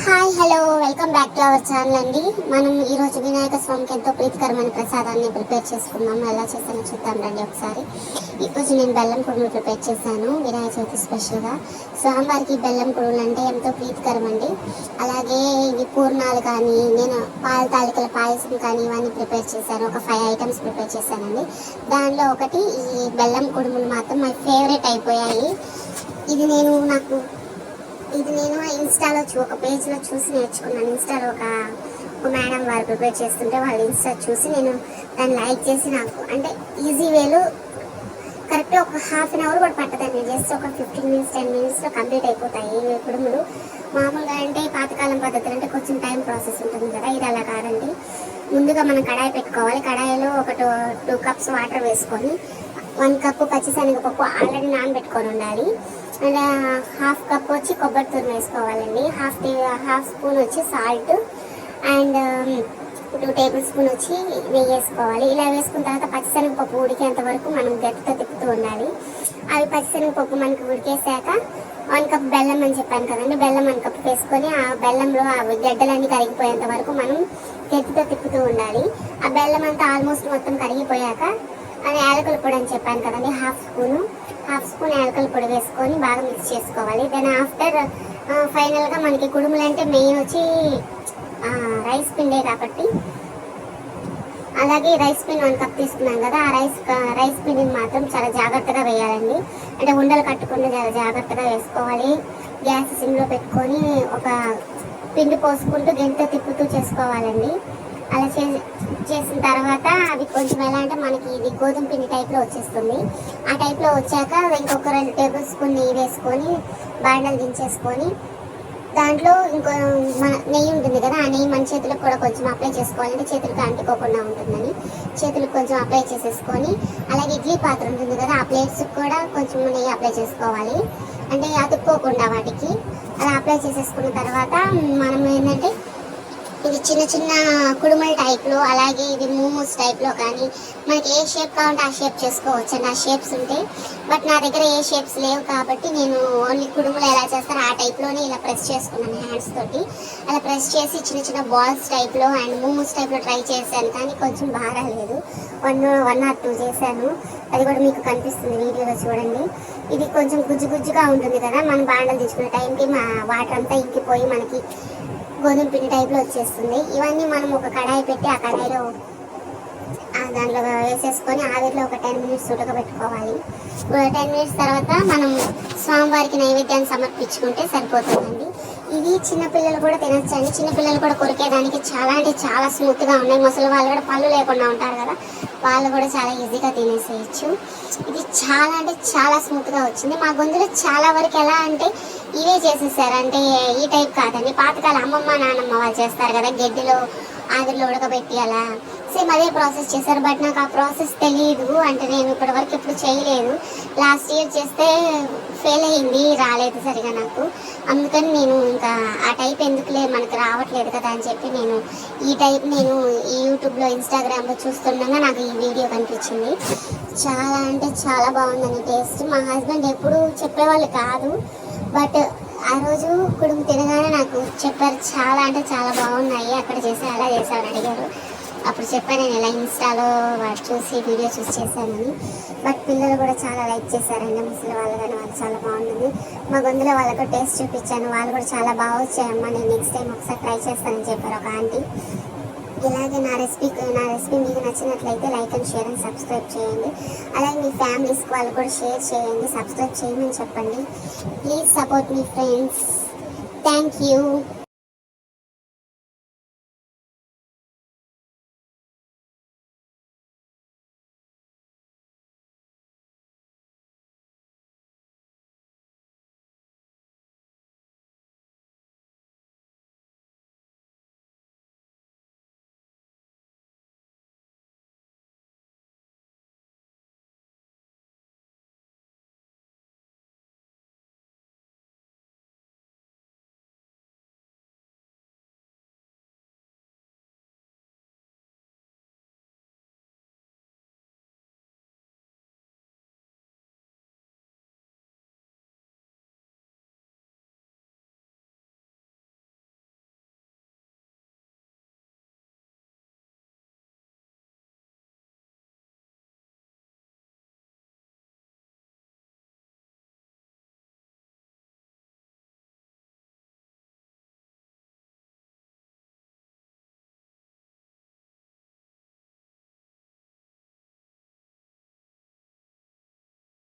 Hi hello welcome back to our channel అండి. మనం ఈరోజు వినాయక స్వామికి ఎంతో ప్రీతికరమైన ప్రసాదాన్ని ప్రిపేర్ చేసుకున్నాము. ఎలా చేస్తానో చూద్దాం రండి ఒకసారి. ఈరోజు నేను బెల్లం కుడుములు ప్రిపేర్ చేశాను వినాయక చవితి స్పెషల్గా. స్వామివారికి బెల్లం కుడుములు అంటే ఎంతో ప్రీతికరం అండి. అలాగే ఇవి పూర్ణాలు కానీ, నేను పాల తాలికల పాయసం కానీ ఇవన్నీ ప్రిపేర్ చేశాను. ఒక 5 ఐటమ్స్ ప్రిపేర్ చేశానండి. దానిలో ఒకటి ఈ బెల్లం కుడుములు మాత్రం మై ఫేవరెట్ అయిపోయాయి. ఇది నేను ఇన్స్టాలో ఒక పేజ్లో చూసి నేర్చుకున్నాను. ఇన్స్టాలో ఒక మేడం వారు ప్రిపేర్ చేస్తుంటే వాళ్ళు ఇన్స్టా చూసి నేను దాన్ని లైక్ చేసి, నాకు అంటే ఈజీ వేలో కరెక్ట్గా ఒక హాఫ్ అన్ అవర్ కూడా పట్టదండి. జస్ట్ ఒక 15 మినిట్స్ 10 మినిట్స్లో కంప్లీట్ అయిపోతాయి ఈ కుడుములు. మామూలుగా అంటే పాతకాలం పద్ధతులు అంటే కొంచెం టైం ప్రాసెస్ ఉంటుంది కదా, ఇది అలా కాదండి. ముందుగా మనం కడాయి పెట్టుకోవాలి. కడాయిలో ఒక 2 కప్స్ వాటర్ వేసుకొని 1 కప్పు పచ్చిశనగపప్పు ఆల్రెడీ నానబెట్టుకొని ఉండాలి. అండ్ హాఫ్ కప్ వచ్చి కొబ్బరి తురుము వేసుకోవాలండి. హాఫ్ స్పూన్ వచ్చి సాల్ట్ అండ్ 2 టేబుల్ స్పూన్ వచ్చి నెయ్యి వేసుకోవాలి. ఇలా వేసుకున్న తర్వాత పచ్చిశనగపప్పు ఉడికేంత వరకు మనం గట్టితో తిప్పుతూ ఉండాలి. అవి పచ్చిశనగపప్పు మనకి ఉడికేసాక 1 కప్ బెల్లం అని చెప్పాను కదండి, బెల్లం 1 కప్ వేసుకొని ఆ బెల్లంలో అవి గడ్డలన్నీ కరిగిపోయేంత వరకు మనం గట్టితో తిప్పుతూ ఉండాలి. ఆ బెల్లం అంతా ఆల్మోస్ట్ మొత్తం కరిగిపోయాక అది యాలకుల పొడి అని చెప్పాను కదండి, హాఫ్ స్పూన్ యాలకుల పొడి వేసుకొని బాగా మిక్స్ చేసుకోవాలి. దెన్ ఆఫ్టర్ ఫైనల్గా మనకి కుడుములు అంటే మెయిన్ వచ్చి రైస్ పిండే కాబట్టి, అలాగే రైస్ పిండి 1 కప్ తీసుకున్నాం కదా, ఆ రైస్ పిండిని మాత్రం చాలా జాగ్రత్తగా వేయాలండి. అంటే ఉండలు కట్టకుండా చాలా జాగ్రత్తగా వేసుకోవాలి. గ్యాస్ సిమ్లో పెట్టుకొని ఒక పిండి పోసుకుంటూ గంటతో తిప్పుతూ చేసుకోవాలండి. అలా చేసిన తర్వాత అవి కొంచెం ఎలా అంటే మనకి ఇది గోధుమ పిండి టైప్లో వచ్చేస్తుంది. ఆ టైప్లో వచ్చాక ఇంకొక 2 టేబుల్ స్పూన్ నెయ్యి వేసుకొని బాండలు దించేసుకొని దాంట్లో మన నెయ్యి ఉంటుంది కదా, ఆ నెయ్యి మన చేతులకు కూడా కొంచెం అప్లై చేసుకోవాలంటే చేతులకు అంటుకోకుండా ఉంటుందని చేతులకు కొంచెం అప్లై చేసేసుకొని, అలాగే ఇడ్లీ పాత్ర ఉంటుంది కదా, ఆ ప్లేట్స్కి కూడా కొంచెం నెయ్యి అప్లై చేసుకోవాలి. అంటే అతుక్కోకుండా వాటికి అలా అప్లై చేసేసుకున్న తర్వాత మనం ఏంటంటే ఇది చిన్న చిన్న కుడుముల టైప్లో, అలాగే ఇది మోమోస్ టైప్లో కానీ మనకి ఏ షేప్ కావాలంటే ఆ షేప్ చేసుకోవచ్చు అండి. ఆ షేప్స్ ఉంటాయి, బట్ నా దగ్గర ఏ షేప్స్ లేవు కాబట్టి నేను ఓన్లీ కుడుములు ఎలా చేస్తారో ఆ టైప్లోనే ఇలా ప్రెస్ చేసుకున్నాను హ్యాండ్స్ తోటి. అలా ప్రెస్ చేసి చిన్న చిన్న బాల్స్ టైప్లో అండ్ మోమోస్ టైప్లో ట్రై చేశాను, కానీ కొంచెం బాగా లేదు. 1 or 2 చేశాను. అది కూడా మీకు కనిపిస్తుంది వీడియోలో చూడండి. ఇది కొంచెం గుజ్జుగా ఉంటుంది కదా, మనం బాండలు తీసుకునే టైంకి వాటర్ అంతా ఇంకిపోయి మనకి గోధుమ పిండి టైప్లో వచ్చేస్తుంది. ఇవన్నీ మనం ఒక కడాయి పెట్టి ఆ కడాయిలో దాంట్లో వేసేసుకొని ఆవిరిలో ఒక 10 మినిట్స్ ఉడకబెట్టుకోవాలి. 10 మినిట్స్ తర్వాత మనం స్వామివారికి నైవేద్యాన్ని సమర్పించుకుంటే సరిపోతుందండి. ఇది చిన్నపిల్లలు కూడా తినచ్చండి. చిన్నపిల్లలు కూడా కొరికేదానికి చాలా అంటే చాలా స్మూత్గా ఉన్నాయి. ముసలి వాళ్ళు కూడా పళ్ళు లేకుండా ఉంటారు కదా, వాళ్ళు కూడా చాలా ఈజీగా తినేసేయచ్చు. ఇది చాలా అంటే చాలా స్మూత్గా వచ్చింది. మా గొంతులో చాలా వరకు ఎలా అంటే ఇవే చేసేసారు, అంటే ఈ టైప్ కాదండి. పాతకాల అమ్మమ్మ నాన్నమ్మ వాళ్ళు చేస్తారు కదా, గడ్డిలో ఆవిరిలో ఉడకబెట్టి అలా సేమ్ అదే ప్రాసెస్ చేశారు. బట్ నాకు ఆ ప్రాసెస్ తెలియదు, అంటే నేను ఇప్పటివరకు ఎప్పుడు చేయలేదు. లాస్ట్ ఇయర్ చేస్తే ఫెయిల్ అయింది, రాలేదు సరిగా నాకు. అందుకని నేను ఇంకా ఆ టైప్ ఎందుకులే మనకు రావట్లేదు కదా అని చెప్పి నేను ఈ టైప్ నేను ఈ యూట్యూబ్లో ఇన్స్టాగ్రామ్లో చూస్తుండగా నాకు ఈ వీడియో కనిపించింది. చాలా అంటే చాలా బాగుందని టేస్ట్. మా హస్బెండ్ ఎప్పుడు చెప్పేవాళ్ళు కాదు, బట్ ఆ రోజు కుడుము తినగానే నాకు చెప్పారు, చాలా అంటే చాలా బాగున్నాయి, అక్కడ చేసి అలా చేశామని అడిగారు. అప్పుడు చెప్పాను నేను ఇలా ఇన్స్టాలో చూసి వీడియో చూసి చేశానని. బట్ పిల్లలు కూడా చాలా లైక్ చేశారండి, ముసలి వాళ్ళు కానీ వాళ్ళు చాలా బాగుంటుంది. మా గొంతులో వాళ్ళకు టేస్ట్ చూపించాను, వాళ్ళు కూడా చాలా బాగా వచ్చాయమ్మా, నేను నెక్స్ట్ టైం ఒకసారి ట్రై చేస్తానని చెప్పారు ఒక ఆంటీ. ఇలాగే నా రెసిపీ మీకు నచ్చినట్లయితే like and share and subscribe చేయండి. అలాగే మీ ఫ్యామిలీస్కి వాళ్ళు కూడా షేర్ చేయండి, సబ్స్క్రైబ్ చేయమని చెప్పండి. Please support me friends. Thank you.